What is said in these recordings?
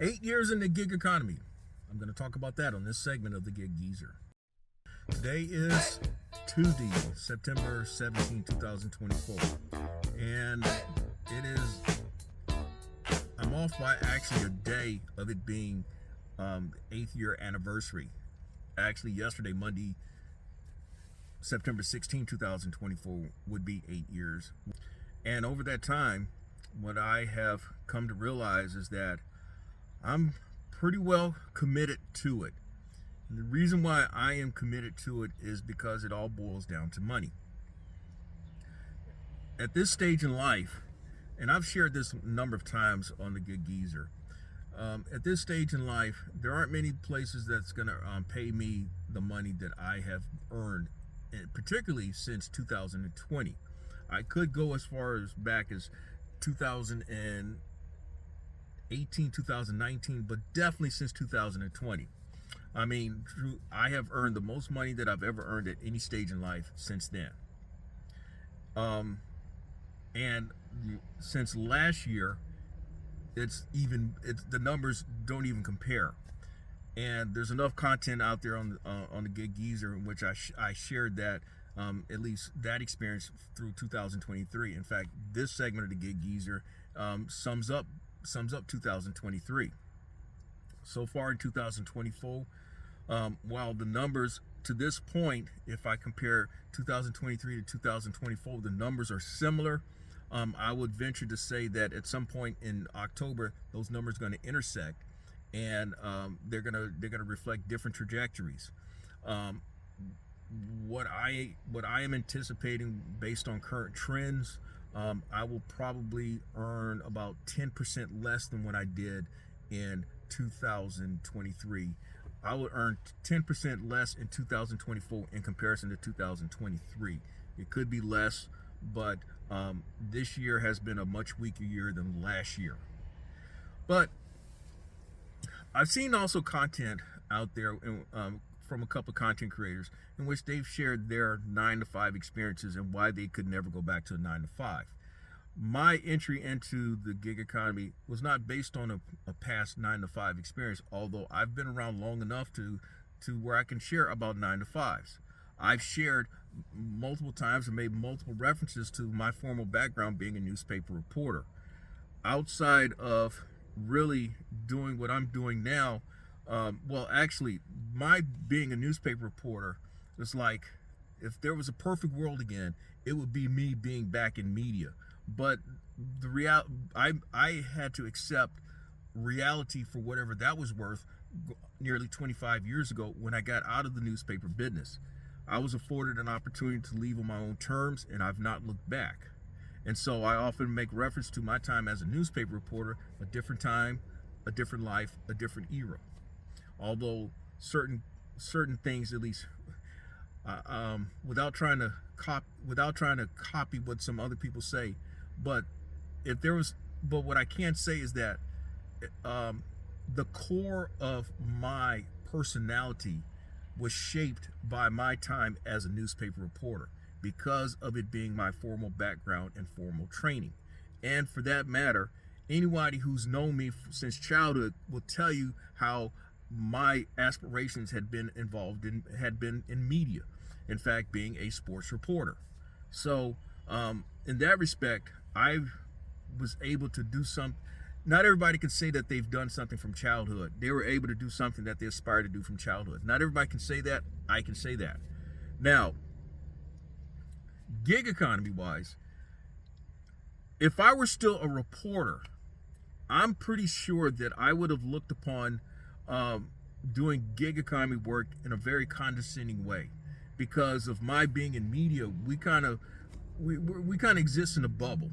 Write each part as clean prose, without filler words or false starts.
8 years in the gig economy. I'm going to talk about that on this segment of the Gig Geezer. Today is Tuesday, September 17, 2024. And it is, I'm off by actually a day of it being the 8th year anniversary. Actually, yesterday, Monday, September 16, 2024, would be 8 years. And over that time, what I have come to realize is that I'm pretty well committed to it. And the reason why I am committed to it is because it all boils down to money. At this stage in life, and I've shared this a number of times on the Gig Geezer, at this stage in life, there aren't many places that's going to pay me the money that I have earned, particularly since 2020. I could go as far as back as 2018, 2019, but definitely since 2020. I mean, I have earned the most money that I've ever earned at any stage in life since then. And since last year, the numbers don't even compare. And there's enough content out there on the Gig Geezer in which I shared that at least that experience through 2023. In fact, this segment of the Gig Geezer sums up 2023. So far in 2024, while the numbers to this point, if I compare 2023 to 2024, the numbers are similar. I would venture to say that at some point in October, those numbers are going to intersect, and they're gonna reflect different trajectories. What I am anticipating based on current trends, I will probably earn about 10% less than what I did in 2023. I would earn 10% less in 2024 in comparison to 2023. It could be less, but this year has been a much weaker year than last year. But I've seen also content out there from a couple of content creators in which they've shared their 9-to-5 experiences and why they could never go back to a 9-to-5. My entry into the gig economy was not based on a past 9-to-5 experience, although I've been around long enough to where I can share about 9-to-5s. I've shared multiple times and made multiple references to my formal background being a newspaper reporter. Outside of really doing what I'm doing now, well, actually, my being a newspaper reporter is like, if there was a perfect world again, it would be me being back in media. But the I had to accept reality for whatever that was worth nearly 25 years ago when I got out of the newspaper business. I was afforded an opportunity to leave on my own terms, and I've not looked back. And so I often make reference to my time as a newspaper reporter, a different time, a different life, a different era. Although certain things, at least, without trying to copy what some other people say, but what I can say is that the core of my personality was shaped by my time as a newspaper reporter because of it being my formal background and formal training. And for that matter, anybody who's known me since childhood will tell you how my aspirations had been in media. In fact, being a sports reporter. So in that respect, I was able to do something. Not everybody can say that they've done something from childhood. They were able to do something that they aspire to do from childhood. Not everybody can say that. I can say that. Now, gig economy wise, if I were still a reporter, I'm pretty sure that I would have looked upon doing gig economy work in a very condescending way. Because of my being in media, we kind of exist in a bubble.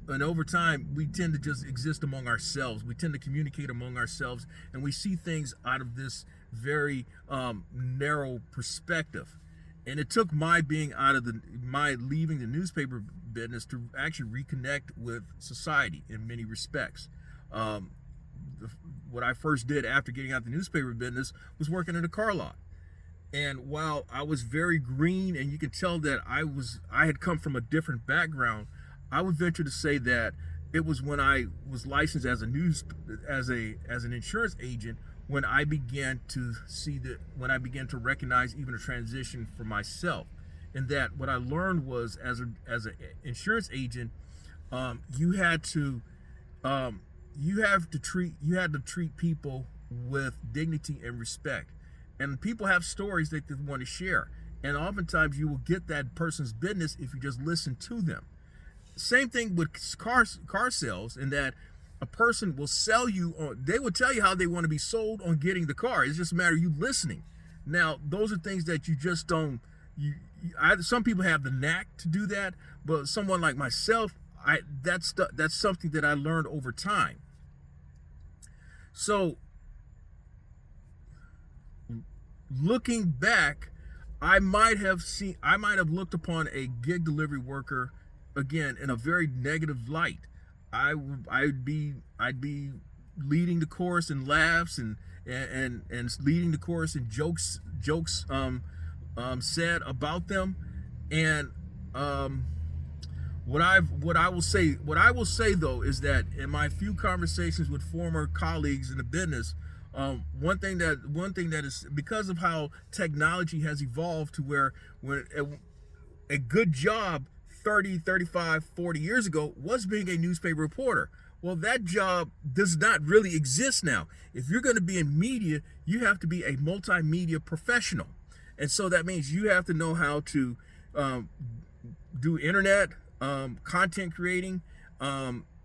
And over time, we tend to just exist among ourselves. We tend to communicate among ourselves, and we see things out of this very narrow perspective. And it took my leaving the newspaper business to actually reconnect with society in many respects. What I first did after getting out the newspaper business was working in a car lot. And while I was very green, and you could tell that I had come from a different background, I would venture to say that it was when I was licensed as an insurance agent when I began to when I began to recognize even a transition for myself. And that what I learned was as an insurance agent, you had to treat people with dignity and respect. And people have stories that they want to share. And oftentimes you will get that person's business if you just listen to them. Same thing with car sales, in that a person will sell you on, they will tell you how they want to be sold on getting the car. It's just a matter of you listening. Now, those are things that you just don't, some people have the knack to do that, but someone like myself, that's something that I learned over time. So looking back, I might have looked upon a gig delivery worker again in a very negative light. I'd be leading the chorus in laughs and leading the chorus in jokes said about them. And what I will say though is that in my few conversations with former colleagues in the business, one thing that is, because of how technology has evolved to where when a good job 30, 35, 40 years ago was being a newspaper reporter. Well, that job does not really exist now. If you're going to be in media, you have to be a multimedia professional. And so that means you have to know how to do internet, content creating,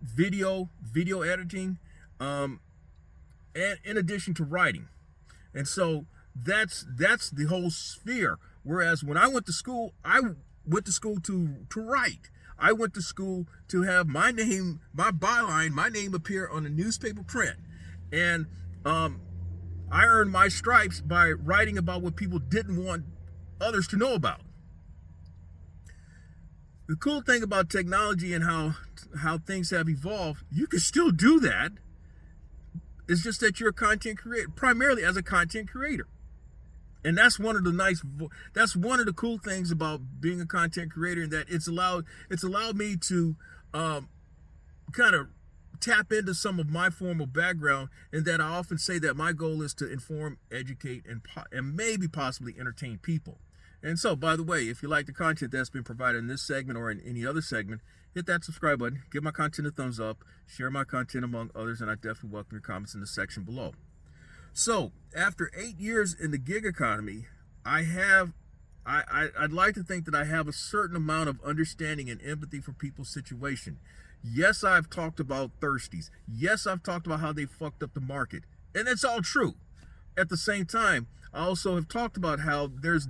video editing, and in addition to writing. And so that's the whole sphere. Whereas when I went to school, I went to school to write. I went to school to have my name, my byline, my name appear on a newspaper print. And I earned my stripes by writing about what people didn't want others to know about. The cool thing about technology and how things have evolved, you can still do that. It's just that you're a content creator, primarily as a content creator. And that's one of the cool things about being a content creator, in that it's allowed me to kind of tap into some of my formal background, and that I often say that my goal is to inform, educate, and maybe possibly entertain people. And so, by the way, if you like the content that's been provided in this segment or in any other segment, hit that subscribe button, give my content a thumbs up, share my content among others, and I definitely welcome your comments in the section below. So, after 8 years in the gig economy, I'd like to think that I have a certain amount of understanding and empathy for people's situation. Yes, I've talked about thirsties. Yes, I've talked about how they fucked up the market. And that's all true. At the same time, I also have talked about how there is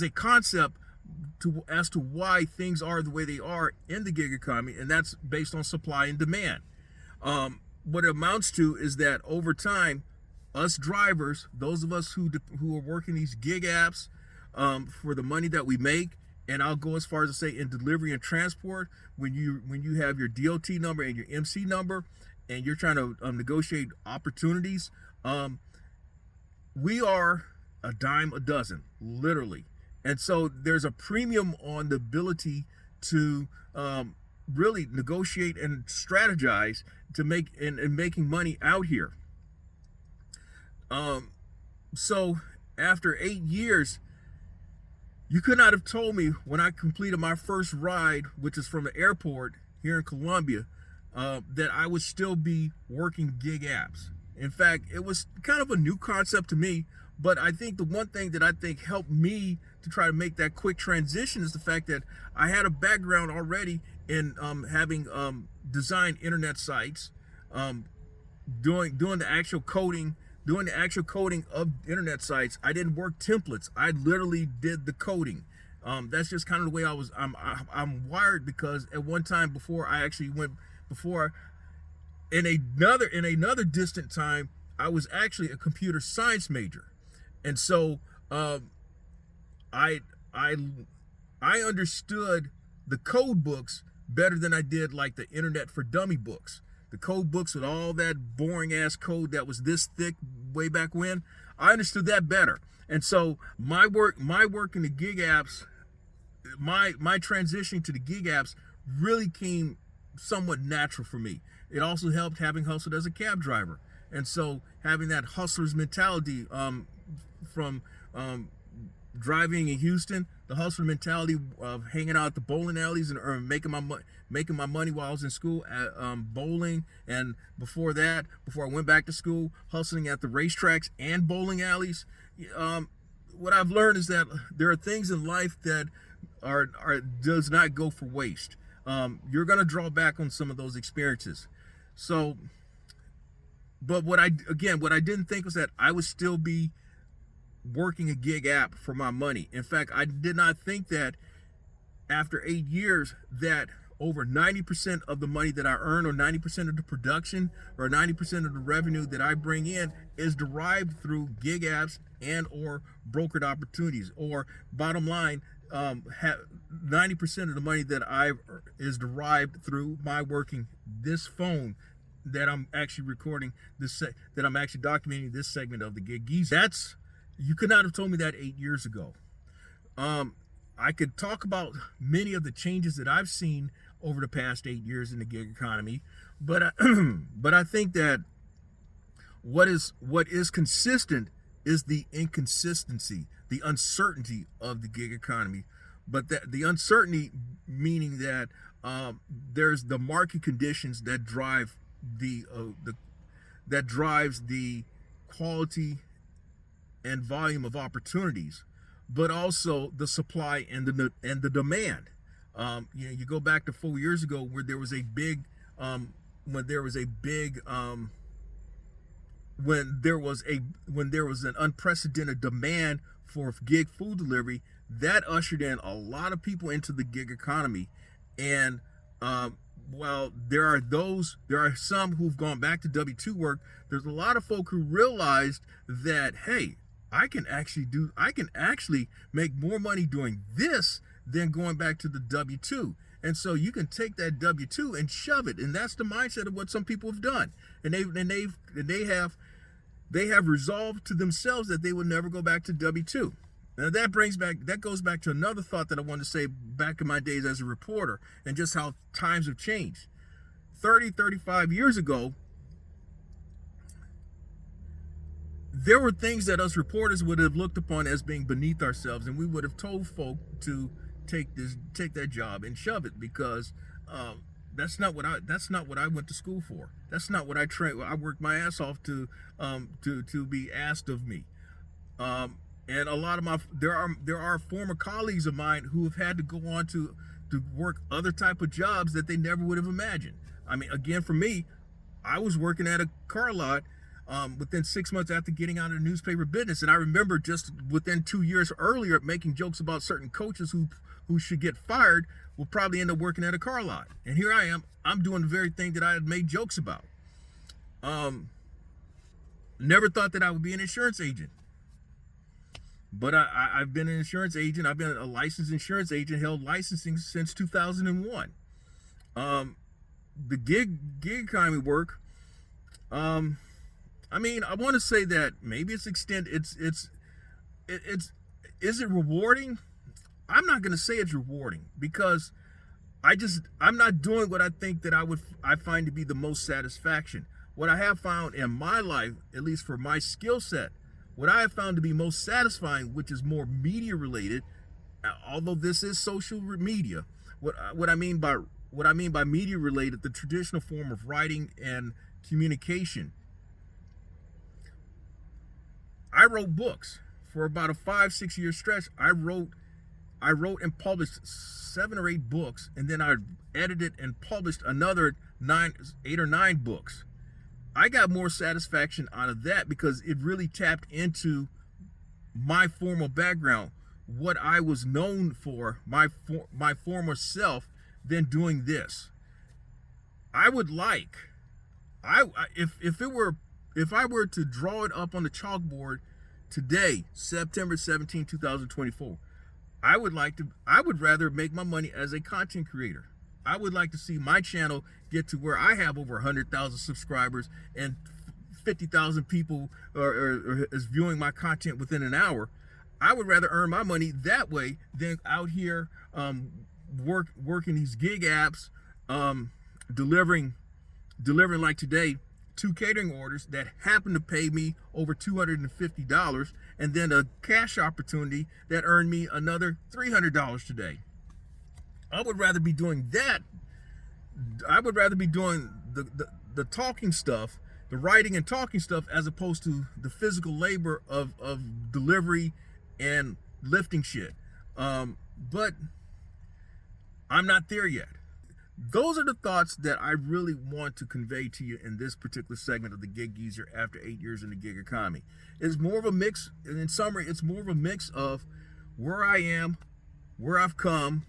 a concept as to why things are the way they are in the gig economy, and that's based on supply and demand. What it amounts to is that over time, us drivers, those of us who are working these gig apps for the money that we make, and I'll go as far as to say in delivery and transport, when you have your DOT number and your MC number, and you're trying to negotiate opportunities, we are a dime a dozen, literally. And so there's a premium on the ability to really negotiate and strategize to make and making money out here. So after 8 years, you could not have told me when I completed my first ride, which is from the airport here in Columbia, that I would still be working gig apps. In fact, it was kind of a new concept to me, but I think the one thing that I think helped me to try to make that quick transition is the fact that I had a background already in having designed internet sites, doing the actual coding of internet sites. I didn't work templates. I literally did the coding. That's just kind of the way I'm wired, because at one time before in another distant time, I was actually a computer science major. And so I understood the code books better than I did like the Internet for Dummy books. The code books with all that boring ass code that was this thick way back when, I understood that better. And so my work in the gig apps, my transition to the gig apps really came somewhat natural for me. It also helped having hustled as a cab driver, and so having that hustler's mentality from driving in Houston, the hustler mentality of hanging out at the bowling alleys and making my money while I was in school at bowling, and before that, before I went back to school, hustling at the racetracks and bowling alleys. What I've learned is that there are things in life that are does not go for waste. You're gonna draw back on some of those experiences. So, but what I didn't think was that I would still be working a gig app for my money. In fact, I did not think that after 8 years that over 90% of the money that I earn, or 90% of the production, or 90% of the revenue that I bring in is derived through gig apps and or brokered opportunities. Or bottom line, 90% of the money that I is derived through my working this phone that I'm actually recording this that I'm actually documenting this segment of the Gig Geezer. You could not have told me that 8 years ago. I could talk about many of the changes that I've seen over the past 8 years in the gig economy, but I think that what is consistent is the inconsistency, the uncertainty of the gig economy. But the uncertainty meaning that there's the market conditions that drive that drives the quality and volume of opportunities, but also the supply and the demand. You go back to 4 years ago where there was a big when there was an unprecedented demand for gig food delivery. That ushered in a lot of people into the gig economy. And while there are some who've gone back to W-2 work, there's a lot of folk who realized that, hey, I can actually make more money doing this than going back to the W-2. And so you can take that W-2 and shove it. And that's the mindset of what some people have done. And they have resolved to themselves that they will never go back to W-2. Now that goes back to another thought that I wanted to say back in my days as a reporter, and just how times have changed. 35 years ago, there were things that us reporters would have looked upon as being beneath ourselves, and we would have told folk to take that job and shove it, because that's not what I went to school for. That's not what I worked my ass off to be asked of me. And a lot of there are former colleagues of mine who have had to go on to work other type of jobs that they never would have imagined. I mean, again, for me, I was working at a car lot within 6 months after getting out of the newspaper business, and I remember just within 2 years earlier making jokes about certain coaches who should get fired will probably end up working at a car lot. And here I am, I'm doing the very thing that I had made jokes about. Never thought that I would be an insurance agent. But I've been an insurance agent. I've been a licensed insurance agent, held licensing since 2001. The gig economy work. I mean, I want to say that maybe is it rewarding? I'm not going to say it's rewarding, because I'm not doing what I think that I find to be the most satisfaction. What I have found in my life, at least for my skill set, what I have found to be most satisfying, which is more media related, although this is social media, what I mean by media related, the traditional form of writing and communication. I wrote books for about a 5-6 year stretch. I wrote and published 7 or 8 books, and then I edited and published another 8 or 9 books. I got more satisfaction out of that because it really tapped into my formal background, what I was known for, my former self, than doing this. I would like, if I were to draw it up on the chalkboard today, September 17, 2024, I would rather make my money as a content creator. I would like to see my channel get to where I have over 100,000 subscribers and 50,000 people is viewing my content within an hour. I would rather earn my money that way than out here working these gig apps, delivering like today 2 catering orders that happen to pay me over $250, and then a cash opportunity that earned me another $300 today. I would rather be doing that. I would rather be doing the talking stuff, the writing and talking stuff, as opposed to the physical labor of delivery and lifting shit. But I'm not there yet. Those are the thoughts that I really want to convey to you in this particular segment of the Gig Geezer after 8 years in the gig economy. It's more of a mix, and in summary, it's more of a mix of where I am, where I've come,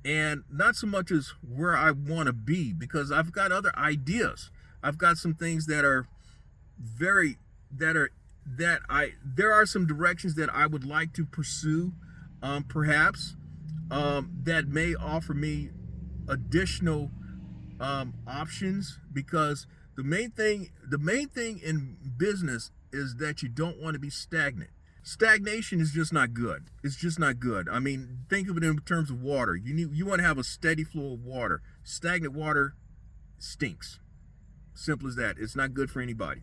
and not so much as where I want to be, because I've got other ideas. I've got some things that are there are some directions that I would like to pursue, perhaps, that may offer me additional options, because the main thing in business is that you don't want to be stagnant. Stagnation is just not good. It's just not good. I mean, think of it in terms of water. You want to have a steady flow of water. Stagnant water stinks. Simple as that. It's not good for anybody,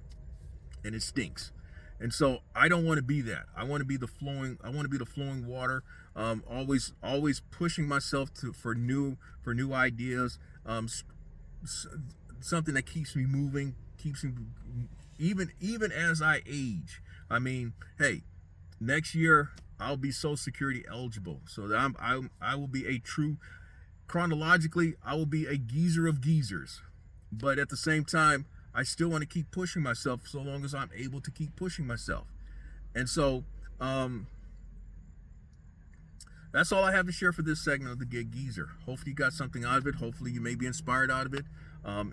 and it stinks. And so I don't want to be that. I want to be the flowing water. Always pushing myself for new ideas. Something that keeps me moving, keeps me even as I age. I mean, hey, next year I'll be Social Security eligible, so that I will be a true, chronologically, I will be a geezer of geezers. But at the same time, I still want to keep pushing myself so long as I'm able to keep pushing myself. And so that's all I have to share for this segment of the Gig Geezer. Hopefully you got something out of it. Hopefully you may be inspired out of it.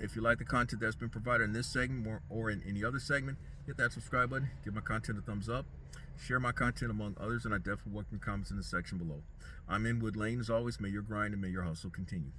If you like the content that's been provided in this segment or in any other segment, hit that subscribe button, give my content a thumbs up, share my content among others, and I definitely welcome comments in the section below. I'm Inwood Lane. As always, may your grind and may your hustle continue.